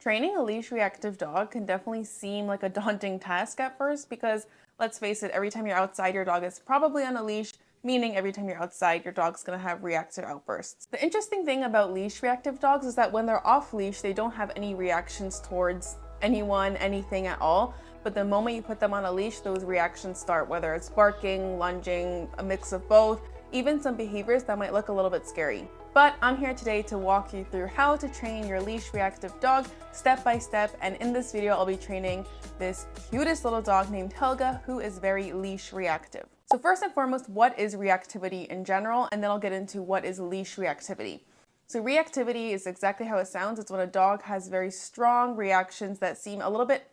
Training a leash reactive dog can definitely seem like a daunting task at first because, let's face it, every time you're outside, your dog is probably on a leash, meaning every time you're outside, your dog's gonna have reactive outbursts. The interesting thing about leash reactive dogs is that when they're off leash, they don't have any reactions towards anyone, anything at all. But the moment you put them on a leash, those reactions start, whether it's barking, lunging, a mix of both, even some behaviors that might look a little bit scary. But I'm here today to walk you through how to train your leash reactive dog step by step. And in this video, I'll be training this cutest little dog named Helga, who is very leash reactive. So first and foremost, what is reactivity in general? And then I'll get into what is leash reactivity. So reactivity is exactly how it sounds. It's when a dog has very strong reactions that seem a little bit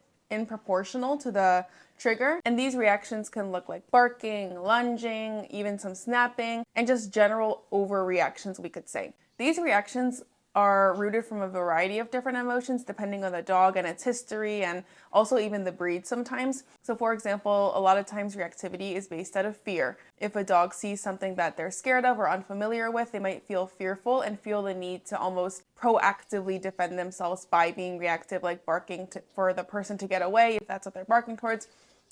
proportional to the trigger. And these reactions can look like barking, lunging, even some snapping, and just general overreactions, we could say. These reactions are rooted from a variety of different emotions depending on the dog and its history and also even the breed sometimes. So for example, a lot of times reactivity is based out of fear. If a dog sees something that they're scared of or unfamiliar with, they might feel fearful and feel the need to almost proactively defend themselves by being reactive, like barking for the person to get away if that's what they're barking towards,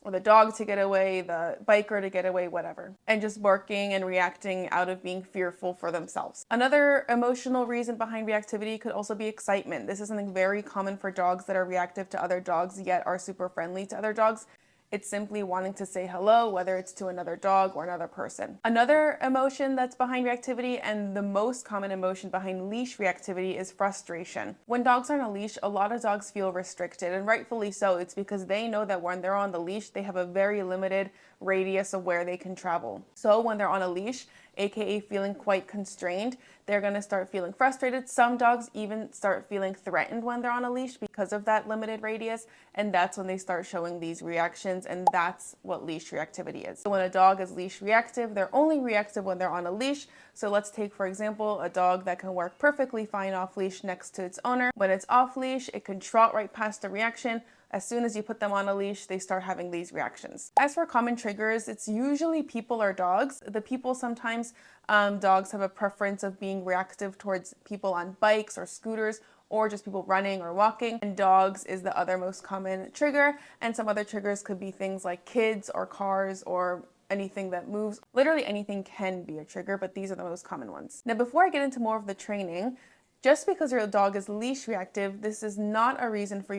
or the dog to get away, the biker to get away, whatever. And just barking and reacting out of being fearful for themselves. Another emotional reason behind reactivity could also be excitement. This is something very common for dogs that are reactive to other dogs yet are super friendly to other dogs. It's simply wanting to say hello, whether it's to another dog or another person. Another emotion that's behind reactivity, and the most common emotion behind leash reactivity, is frustration. When dogs are on a leash, a lot of dogs feel restricted, and rightfully so. It's because they know that when they're on the leash, they have a very limited radius of where they can travel. So when they're on a leash, aka feeling quite constrained, they're going to start feeling frustrated. Some dogs even start feeling threatened when they're on a leash because of that limited radius, and that's when they start showing these reactions, and that's what leash reactivity is. So when a dog is leash reactive, they're only reactive when they're on a leash. So let's take, for example, a dog that can work perfectly fine off leash next to its owner. When it's off leash, it can trot right past the reaction. As soon as you put them on a leash, they start having these reactions. As for common triggers, it's usually people or dogs. The people sometimes, dogs have a preference of being reactive towards people on bikes or scooters, or just people running or walking. And dogs is the other most common trigger. And some other triggers could be things like kids or cars or anything that moves. Literally anything can be a trigger, but these are the most common ones. Now, before I get into more of the training, just because your dog is leash reactive, this is not a reason for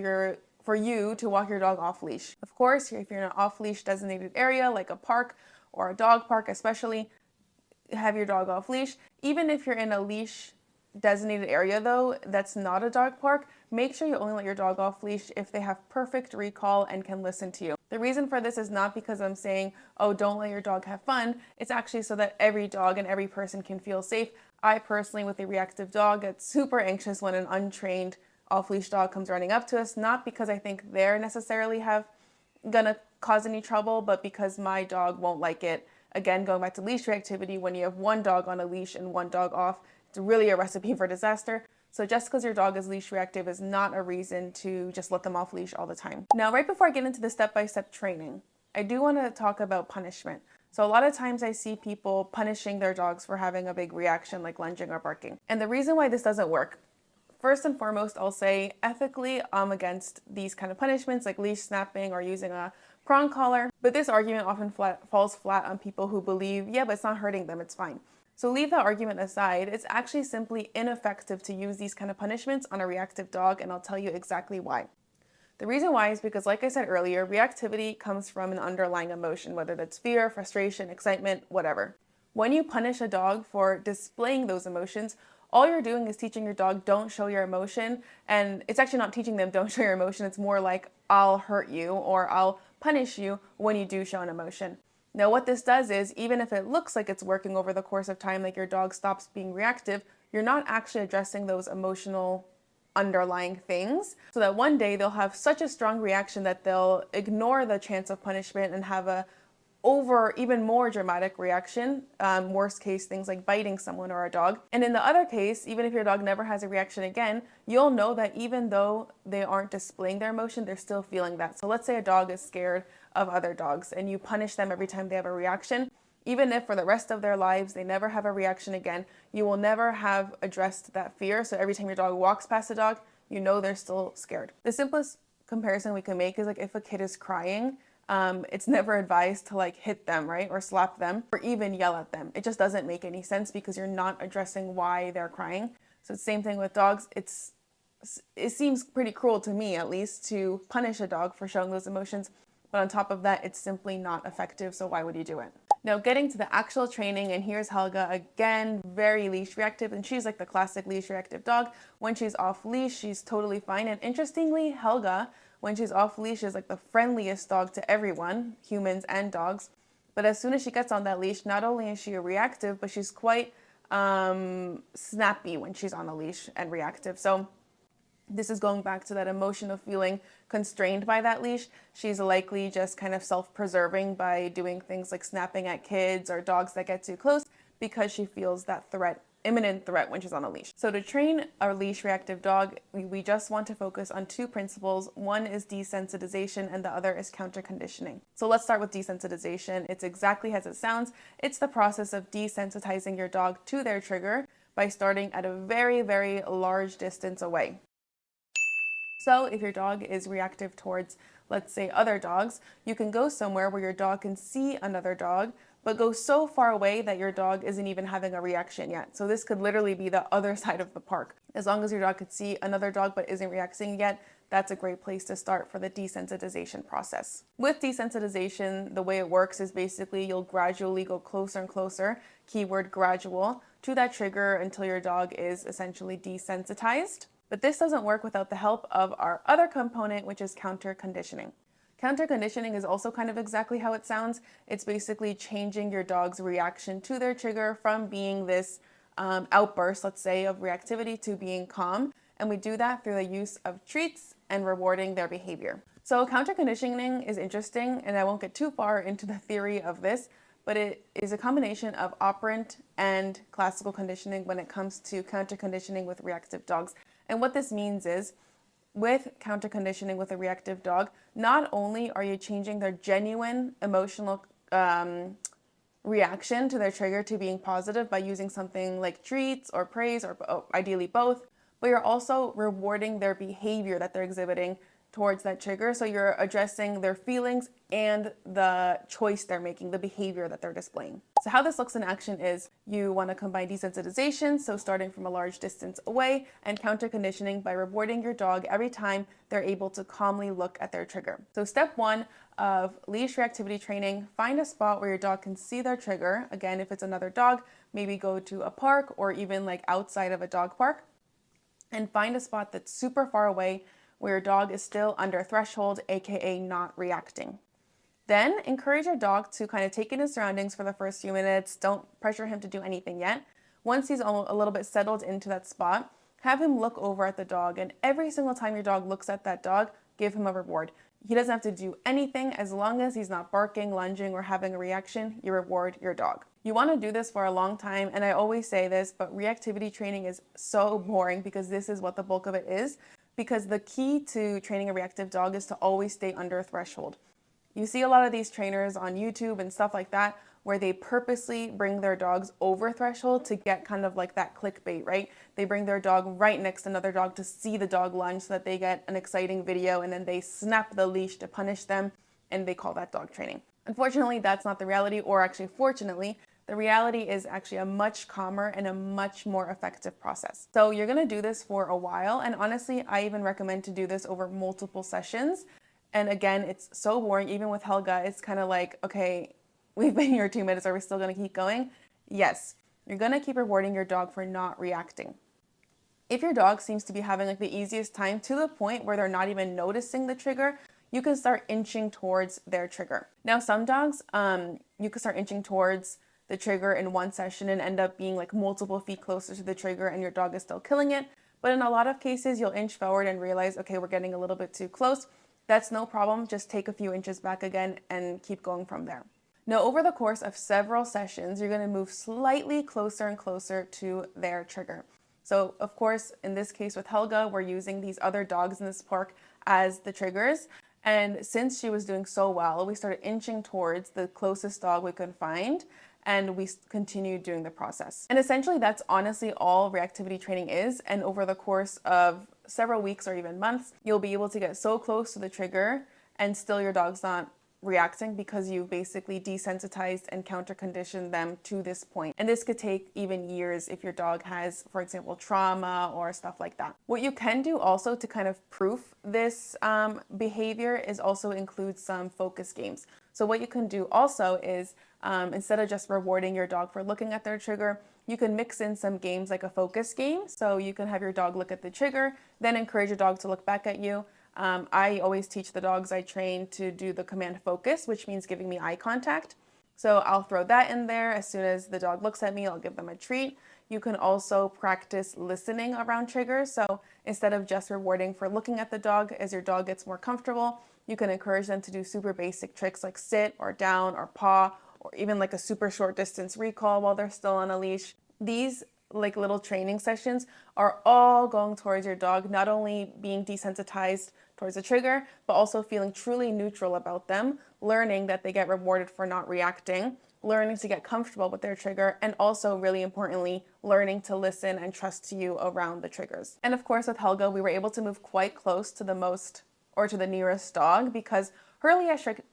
you to walk your dog off leash. Of course, if you're in an off leash designated area like a park or a dog park especially, have your dog off leash. Even if you're in a leash designated area though, that's not a dog park, make sure you only let your dog off leash if they have perfect recall and can listen to you. The reason for this is not because I'm saying, oh, don't let your dog have fun. It's actually so that every dog and every person can feel safe. I personally, with a reactive dog, get super anxious when an untrained off-leash dog comes running up to us, not because I think they're necessarily gonna cause any trouble, but because my dog won't like it. Again, going back to leash reactivity, when you have one dog on a leash and one dog off, it's really a recipe for disaster. So just because your dog is leash reactive is not a reason to just let them off leash all the time. Now, right before I get into the step-by-step training, I do want to talk about punishment. So a lot of times I see people punishing their dogs for having a big reaction like lunging or barking. And the reason why this doesn't work, first and foremost, I'll say ethically, I'm against these kind of punishments like leash snapping or using a prong collar. But this argument often falls flat on people who believe, yeah, but it's not hurting them, it's fine. So leave that argument aside. It's actually simply ineffective to use these kind of punishments on a reactive dog, and I'll tell you exactly why. The reason why is because, like I said earlier, reactivity comes from an underlying emotion, whether that's fear, frustration, excitement, whatever. When you punish a dog for displaying those emotions, all you're doing is teaching your dog don't show your emotion, and it's actually not teaching them don't show your emotion. It's more like I'll hurt you or I'll punish you when you do show an emotion. Now what this does is, even if it looks like it's working over the course of time, like your dog stops being reactive, you're not actually addressing those emotional underlying things, so that one day they'll have such a strong reaction that they'll ignore the chance of punishment and have a even more dramatic reaction, worst case things like biting someone or a dog. And in the other case, even if your dog never has a reaction again, you'll know that even though they aren't displaying their emotion, they're still feeling that. So let's say a dog is scared of other dogs and you punish them every time they have a reaction. Even if for the rest of their lives they never have a reaction again, you will never have addressed that fear. So every time your dog walks past a dog, you know they're still scared. The simplest comparison we can make is like if a kid is crying, it's never advised to like hit them, right? Or slap them or even yell at them. It just doesn't make any sense because you're not addressing why they're crying. So same thing with dogs. It seems pretty cruel to me, at least, to punish a dog for showing those emotions. But on top of that, it's simply not effective. So why would you do it? Now getting to the actual training, and here's Helga again, very leash reactive, and she's like the classic leash reactive dog. When she's off leash, she's totally fine. And interestingly, Helga, when she's off leash, is like the friendliest dog to everyone, humans and dogs. But as soon as she gets on that leash, not only is she a reactive, but she's quite snappy when she's on a leash and reactive. So this is going back to that emotion of feeling constrained by that leash. She's likely just kind of self-preserving by doing things like snapping at kids or dogs that get too close because she feels that imminent threat when she's on a leash. So to train our leash reactive dog, we just want to focus on two principles. One is desensitization and the other is counterconditioning. So let's start with desensitization. It's exactly as it sounds. It's the process of desensitizing your dog to their trigger by starting at a very, very large distance away. So if your dog is reactive towards, let's say, other dogs, you can go somewhere where your dog can see another dog, but go so far away that your dog isn't even having a reaction yet. So this could literally be the other side of the park. As long as your dog could see another dog but isn't reacting yet, that's a great place to start for the desensitization process. With desensitization, the way it works is basically you'll gradually go closer and closer, keyword gradual, to that trigger until your dog is essentially desensitized. But this doesn't work without the help of our other component, which is counterconditioning. Counterconditioning is also kind of exactly how it sounds. It's basically changing your dog's reaction to their trigger from being this outburst, let's say, of reactivity to being calm. And we do that through the use of treats and rewarding their behavior. So counterconditioning is interesting, and I won't get too far into the theory of this, but it is a combination of operant and classical conditioning when it comes to counterconditioning with reactive dogs. And what this means is, with counterconditioning with a reactive dog, not only are you changing their genuine emotional reaction to their trigger to being positive by using something like treats or praise or ideally both, but you're also rewarding their behavior that they're exhibiting towards that trigger. So you're addressing their feelings and the choice they're making, the behavior that they're displaying. So how this looks in action is you want to combine desensitization, so starting from a large distance away, and counterconditioning by rewarding your dog every time they're able to calmly look at their trigger. So step one of leash reactivity training, find a spot where your dog can see their trigger. Again, if it's another dog, maybe go to a park or even like outside of a dog park, and find a spot that's super far away where your dog is still under threshold, aka not reacting. Then encourage your dog to kind of take in his surroundings for the first few minutes. Don't pressure him to do anything yet. Once he's a little bit settled into that spot, have him look over at the dog, and every single time your dog looks at that dog, give him a reward. He doesn't have to do anything. As long as he's not barking, lunging, or having a reaction, you reward your dog. You want to do this for a long time, and I always say this, but reactivity training is so boring because this is what the bulk of it is. Because the key to training a reactive dog is to always stay under a threshold. You see a lot of these trainers on YouTube and stuff like that where they purposely bring their dogs over threshold to get kind of like that clickbait, right? They bring their dog right next to another dog to see the dog lunge so that they get an exciting video, and then they snap the leash to punish them, and they call that dog training. Unfortunately, that's not the reality, or actually fortunately, the reality is actually a much calmer and a much more effective process. So you're gonna do this for a while, and honestly, I even recommend to do this over multiple sessions. And again, it's so boring. Even with Helga, it's kind of like, okay, we've been here 2 minutes. Are we still gonna keep going? Yes, you're gonna keep rewarding your dog for not reacting. If your dog seems to be having like the easiest time to the point where they're not even noticing the trigger, you can start inching towards their trigger. Now, some dogs, you can start inching towards the trigger in one session and end up being like multiple feet closer to the trigger and your dog is still killing it. But in a lot of cases, you'll inch forward and realize, okay, we're getting a little bit too close. That's no problem. Just take a few inches back again and keep going from there. Now, over the course of several sessions, you're going to move slightly closer and closer to their trigger. So of course, in this case with Helga, we're using these other dogs in this park as the triggers. And since she was doing so well, we started inching towards the closest dog we could find, and we continued doing the process. And essentially that's honestly all reactivity training is. And over the course of several weeks or even months, you'll be able to get so close to the trigger and still your dog's not reacting because you basically desensitized and counter-conditioned them to this point. And this could take even years if your dog has, for example, trauma or stuff like that. What you can do also to kind of proof this behavior is also include some focus games. So what you can do also is instead of just rewarding your dog for looking at their trigger, you can mix in some games like a focus game. So you can have your dog look at the trigger, then encourage your dog to look back at you. I always teach the dogs I train to do the command focus, which means giving me eye contact. So I'll throw that in there. As soon as the dog looks at me, I'll give them a treat. You can also practice listening around triggers. So instead of just rewarding for looking at the dog, as your dog gets more comfortable, you can encourage them to do super basic tricks like sit or down or paw, or even like a super short distance recall while they're still on a leash. These like little training sessions are all going towards your dog not only being desensitized towards the trigger, but also feeling truly neutral about them, learning that they get rewarded for not reacting, learning to get comfortable with their trigger, and also really importantly, learning to listen and trust you around the triggers. And of course, with Helga, we were able to move quite close to the nearest dog because her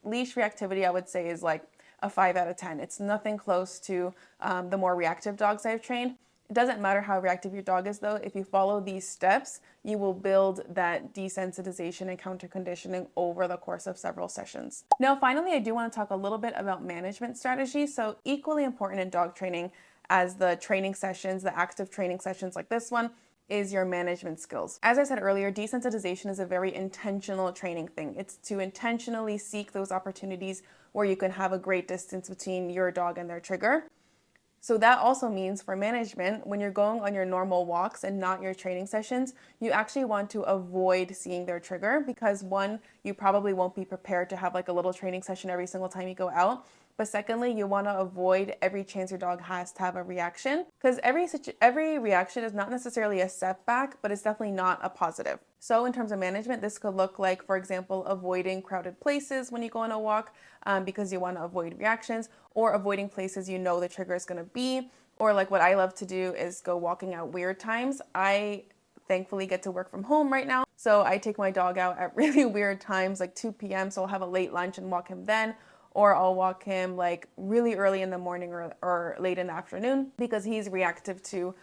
leash reactivity, I would say, is like a 5 out of 10. It's nothing close to the more reactive dogs I've trained. It doesn't matter how reactive your dog is though, if you follow these steps, you will build that desensitization and counter conditioning over the course of several sessions. Now, finally, I do want to talk a little bit about management strategies. So equally important in dog training as the training sessions, the active training sessions like this one, is your management skills. As I said earlier, desensitization is a very intentional training thing. It's to intentionally seek those opportunities where you can have a great distance between your dog and their trigger. So that also means for management, when you're going on your normal walks and not your training sessions, you actually want to avoid seeing their trigger because one, you probably won't be prepared to have like a little training session every single time you go out. But secondly, you want to avoid every chance your dog has to have a reaction because every reaction is not necessarily a setback, but it's definitely not a positive. So in terms of management, this could look like, for example, avoiding crowded places when you go on a walk because you want to avoid reactions, or avoiding places you know the trigger is going to be, or like what I love to do is go walking at weird times. I thankfully get to work from home right now, so I take my dog out at really weird times like 2 p.m. so I'll have a late lunch and walk him then, or I'll walk him like really early in the morning or late in the afternoon because he's reactive to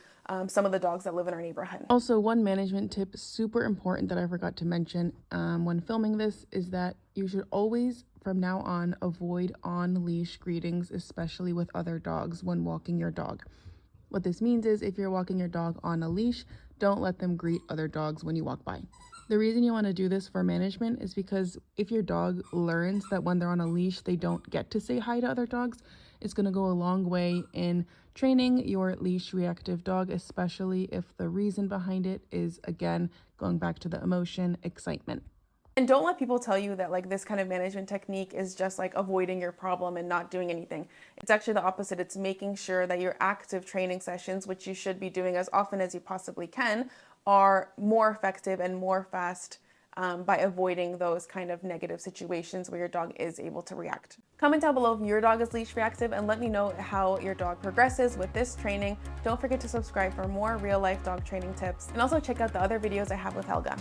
some of the dogs that live in our neighborhood. Also, one management tip super important that I forgot to mention when filming this is that you should always from now on avoid on-leash greetings, especially with other dogs when walking your dog. What this means is if you're walking your dog on a leash, don't let them greet other dogs when you walk by. The reason you want to do this for management is because if your dog learns that when they're on a leash, they don't get to say hi to other dogs, it's going to go a long way in training your leash reactive dog, especially if the reason behind it is, again, going back to the emotion, excitement. And don't let people tell you that like this kind of management technique is just like avoiding your problem and not doing anything. It's actually the opposite. It's making sure that your active training sessions, which you should be doing as often as you possibly can, are more effective and more fast by avoiding those kind of negative situations where your dog is able to react. Comment down below if your dog is leash reactive and let me know how your dog progresses with this training. Don't forget to subscribe for more real life dog training tips and also check out the other videos I have with Helga.